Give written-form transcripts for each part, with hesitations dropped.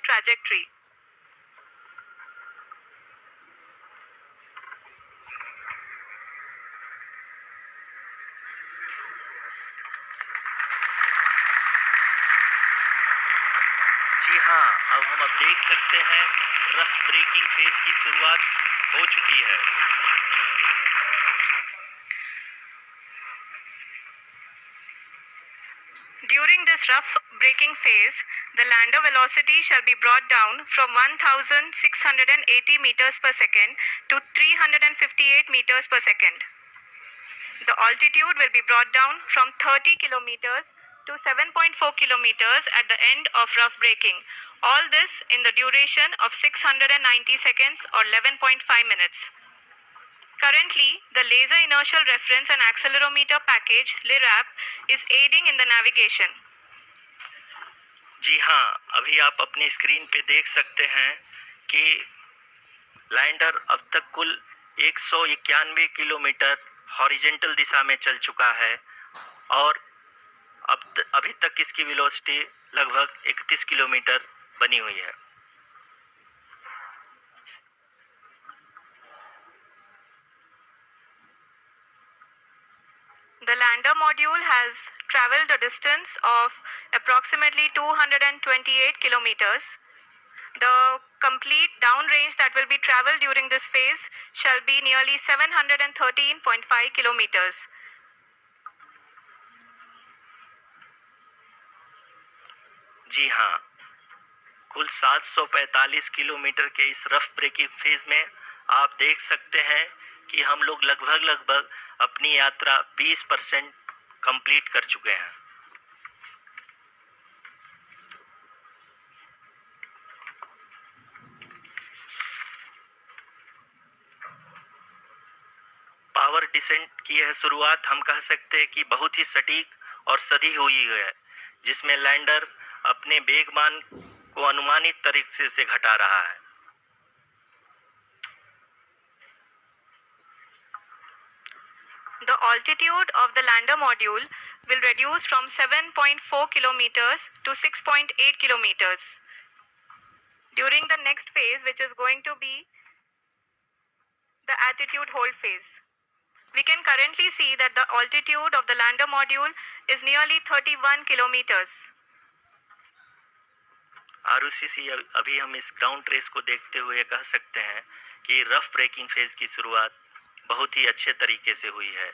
estimated trajectory. जी हाँ, अब हम देख सकते हैं रफ ब्रेकिंग फेज की शुरुआत हो चुकी है। During this rough braking phase, the lander velocity shall be brought down from 1680 meters per second to 358 meters per second. The altitude will be brought down from 30 kilometers to 7.4 kilometers at the end of rough braking. All this in the duration of 690 seconds or 11.5 minutes. Currently, the Laser Inertial Reference and Accelerometer package (LIRAP) is aiding in the navigation. जी हाँ, अभी आप अपनी screen पे देख सकते हैं कि lander अब तक कुल 191 किलोमीटर हॉरिजेंटल दिशा में चल चुका है और अभी तक इसकी वेलोसिटी लगभग 31 किलोमीटर बनी हुई है। The lander module has traveled a distance of approximately 228 kilometers. The complete downrange that will be traveled during this phase shall be nearly 713.5 kilometers. जी हाँ, कुल 745 किलोमीटर के इस रफ ब्रेकिंग फेज में आप देख सकते हैं कि हम लोग लगभग अपनी यात्रा 20% कंप्लीट कर चुके हैं। पावर डिसेंट की यह शुरुआत हम कह सकते हैं कि बहुत ही सटीक और सधी हुई है, जिसमें लैंडर अपने वेगमान को अनुमानित तरीके से घटा रहा है। The altitude of the lander module will reduce from 7.4 kilometers to 6.8 kilometers. During the next phase, which is going to be the attitude hold phase. We can currently see that the altitude of the lander module is nearly 31 kilometers. आरओसीसी अभी हम इस ground trace को देखते हुए कह सकते हैं कि रफ ब्रेकिंग फेज की शुरुआत बहुत ही अच्छे तरीके से हुई है।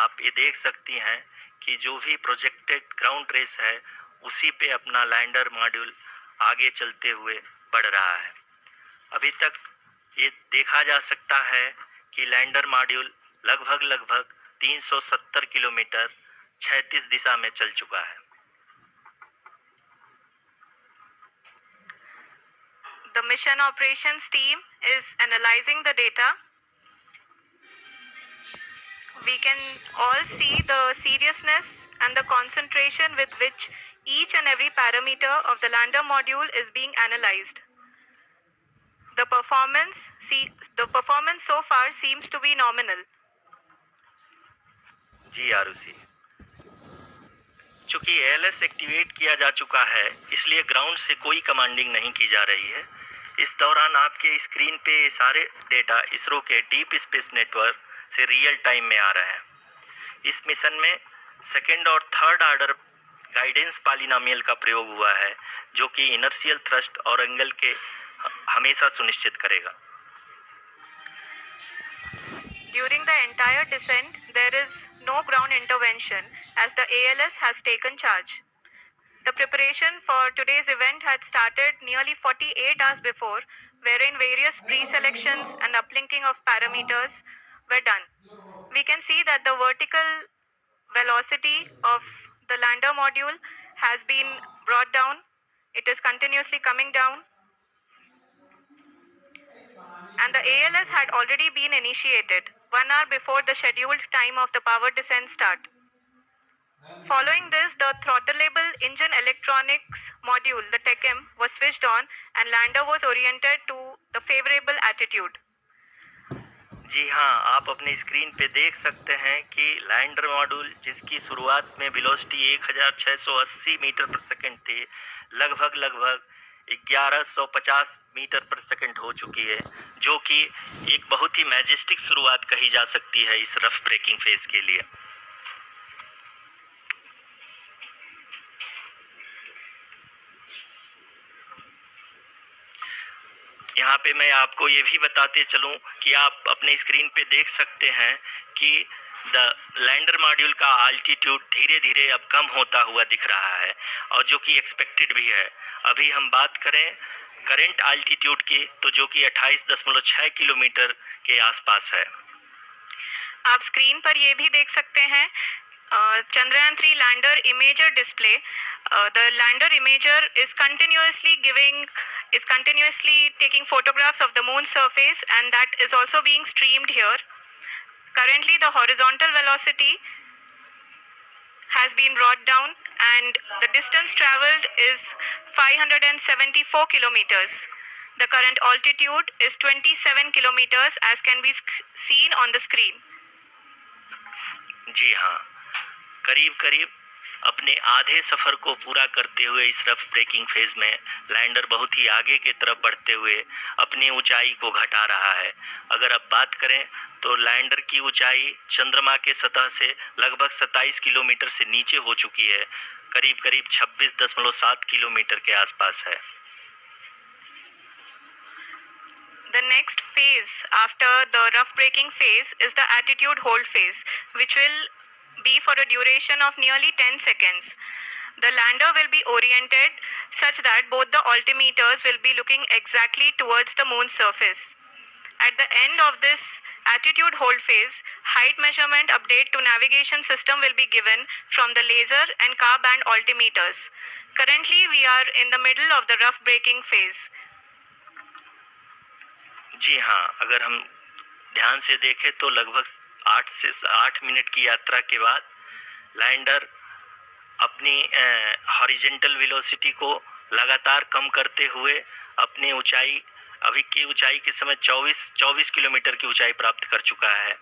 आप ये देख सकती हैं कि जो भी प्रोजेक्टेड ग्राउंड ट्रेस है उसी पे अपना लैंडर मॉड्यूल आगे चलते हुए बढ़ रहा है। अभी तक ये देखा जा सकता है कि लैंडर मॉड्यूल लगभग 370 किलोमीटर 36 दिशा में चल चुका है। The mission operations team is analyzing the data. We can all see the seriousness and the concentration with which each and every parameter of the lander module is being analyzed. The performance so far seems to be nominal. जी आरुषि, चूंकि ALS activate किया जा चुका है इसलिए ground से कोई commanding नहीं की जा रही है। इस दौरान आपके स्क्रीन पे सारे डेटा इसरो के डीप स्पेस नेटवर्क से रियल टाइम में आ रहे हैं। इस मिशन में सेकेंड और थर्ड ऑर्डर गाइडेंस पॉलिनोमियल का प्रयोग हुआ है, जो कि इनर्शियल थ्रस्ट और एंगल के हमेशा सुनिश्चित करेगा। During the entire descent, there is no ground intervention as the ALS has taken charge. The preparation for today's event had started nearly 48 hours before, wherein various pre-selections and uplinking of parameters were done. We can see that the vertical velocity of the lander module has been brought down. It is continuously coming down. And the ALS had already been initiated 1 hour before the scheduled time of the power descent start. Following this, the throttleable engine electronics module, the TECM, was switched on and lander was oriented to the favorable attitude. जी हाँ, आप अपनी screen पे देख सकते हैं कि lander module जिसकी शुरुआत में वेलोसिटी 1680 मीटर पर सेकंड थी, लगभग 1150 मीटर पर सेकंड हो चुकी है, जो कि एक बहुत ही मैजेस्टिक शुरुआत कही जा सकती है इस रफ ब्रेकिंग फेज के लिए। यहाँ पे मैं आपको ये भी बताते चलूं कि आप अपने स्क्रीन पे देख सकते हैं कि द लैंडर मॉड्यूल का आल्टीट्यूड धीरे धीरे अब कम होता हुआ दिख रहा है, और जो कि एक्सपेक्टेड भी है। अभी हम बात करें करंट आल्टीट्यूड की, तो जो कि 28.6 किलोमीटर के आसपास है। आप स्क्रीन पर ये भी देख सकते हैं Chandrayaan 3 lander imager display. The lander imager is continuously taking photographs of the moon's surface, and that is also being streamed here. Currently, the horizontal velocity has been brought down, and the distance traveled is 574 kilometers. The current altitude is 27 kilometers, as can be seen on the screen. जी हाँ, करीब करीब अपने आधे सफर को पूरा करते हुए इस रफ ब्रेकिंग फेज में लैंडर बहुत ही आगे की तरफ बढ़ते हुए अपनी ऊंचाई को घटा रहा है। अगर अब बात करें तो लैंडर की ऊंचाई चंद्रमा के सतह से लगभग 27 किलोमीटर से नीचे हो चुकी है, करीब करीब 26.7 किलोमीटर के आसपास है। The next phase after the rough braking phase is the attitude hold phase, which will be for a duration of nearly 10 seconds. The lander will be oriented such that both the altimeters will be looking exactly towards the moon's surface. At the end of this attitude hold phase, height measurement update to navigation system will be given from the laser and car band altimeters. Currently, we are in the middle of the rough braking phase. जी हाँ, अगर हम ध्यान से देखें तो लगभग 8 minute की यात्रा के बाद लैंडर अपनी हॉरिजेंटल वेलोसिटी को लगातार कम करते हुए अपनी ऊंचाई, अभी की ऊंचाई के समय 24 किलोमीटर की ऊंचाई प्राप्त कर चुका है।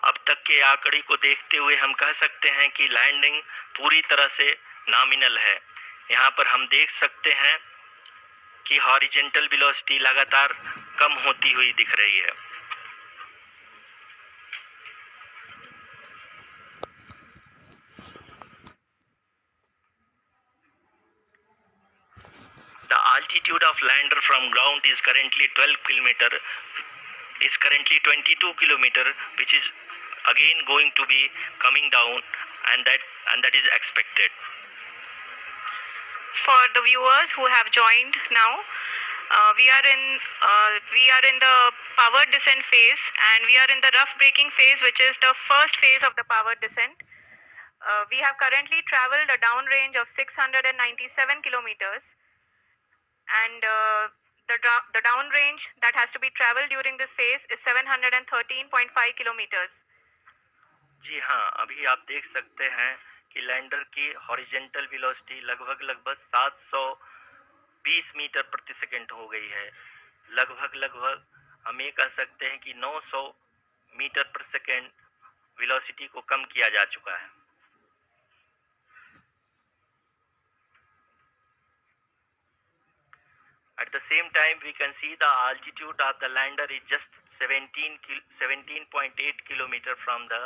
अब तक के आंकड़े को देखते हुए हम कह सकते हैं कि लैंडिंग पूरी तरह से नॉमिनल है। यहाँ पर हम देख सकते हैं कि हॉरिजेंटल वेलोसिटी लगातार कम होती हुई दिख रही है। The altitude of lander from ground is currently 22 kilometer, which is again going to be coming down, and that is expected. For the viewers who have joined now, we are in the power descent phase, and we are in the rough braking phase, which is the first phase of the power descent. We have currently traveled a downrange of 697 kilometers, and the downrange that has to be traveled during this phase is 713.5 kilometers. जी हाँ, अभी आप देख सकते हैं कि lander की horizontal velocity लगभग 720 metre प्रति सेकंड हो गई है। लगभग हम ये कह सकते हैं कि 900 मीटर प्रति सेकंड वेलोसिटी को कम किया जा चुका है। At the same time, we can see the altitude of the lander is just 17.8 kilometer from the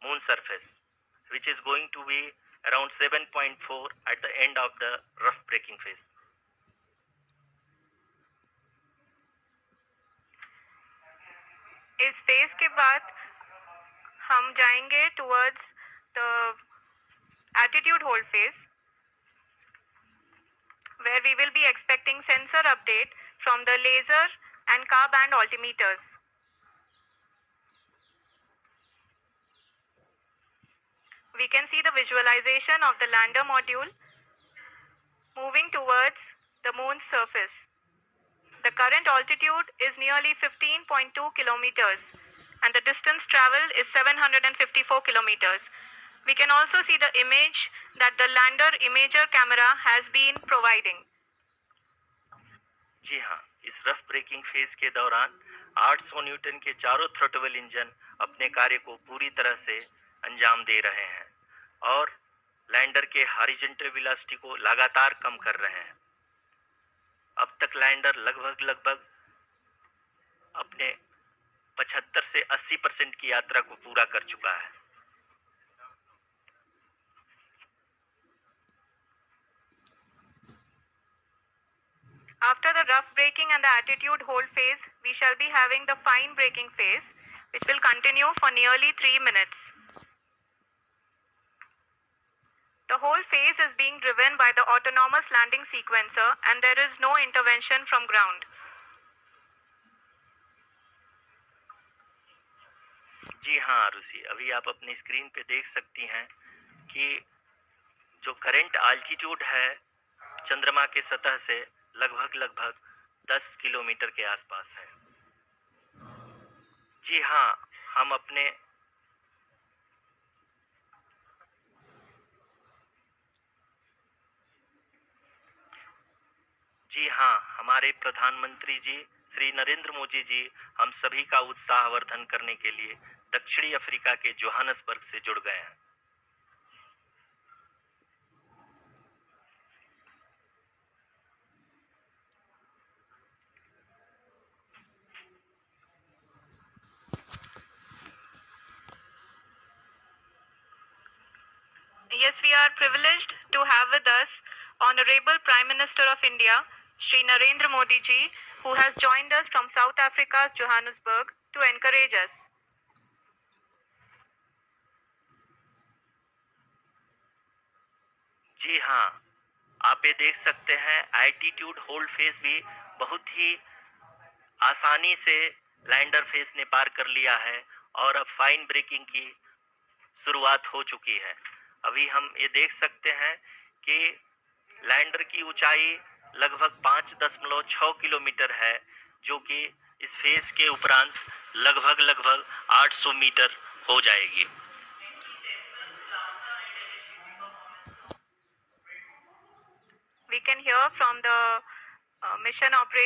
moon surface, which is going to be around 7.4 at the end of the rough braking phase. इस phase के बाद हम जाएंगे towards the attitude hold phase, where we will be expecting sensor update from the laser and car band altimeters. We can see the visualization of the lander module moving towards the moon's surface. The current altitude is nearly 15.2 kilometers, and the distance traveled is 754 kilometers. We can also see the image that the lander imager camera has been providing. जी हाँ, इस rough breaking phase के दौरान 800 Newton के चारों throttle engine अपने कार्य को पूरी तरह से अंजाम दे रहे हैं। और लैंडर के हॉरिजॉन्टल वेलोसिटी को लगातार कम कर रहे हैं। अब तक लैंडर लगभग अपने 75 से 80% की यात्रा को पूरा कर चुका है। After the rough braking and the attitude hold phase, we shall be having the fine braking phase, which will continue for nearly 3 minutes. The whole phase is being driven by the autonomous landing sequencer and there is no intervention from ground. जी हाँ आरुषि, अभी आप अपनी screen पे देख सकती हैं कि जो करंट आल्टीट्यूड है चंद्रमा के सतह से लगभग 10 किलोमीटर के आसपास है। जी हाँ, हम अपने जी हाँ, हमारे प्रधानमंत्री जी श्री नरेंद्र मोदी जी हम सभी का उत्साहवर्धन करने के लिए दक्षिणी अफ्रीका के जोहानसबर्ग से जुड़ गए हैं। Yes, we are privileged to have with us Honorable Prime Minister of India, Shri Narendra Modi ji, who has joined us from South Africa's Johannesburg to encourage us. जी हाँ, आप ये देख सकते हैं एल्टीट्यूड होल्ड फेज भी बहुत ही आसानी से लैंडर फेज ने पार कर लिया है और अब फाइन ब्रेकिंग की शुरुआत हो चुकी है। अभी हम ये देख सकते हैं कि लैंडर की ऊंचाई लगभग 5.6 किलोमीटर है, जो कि इस फेज के उपरांत लगभग 800 मीटर हो जाएगी। We can hear from the mission operation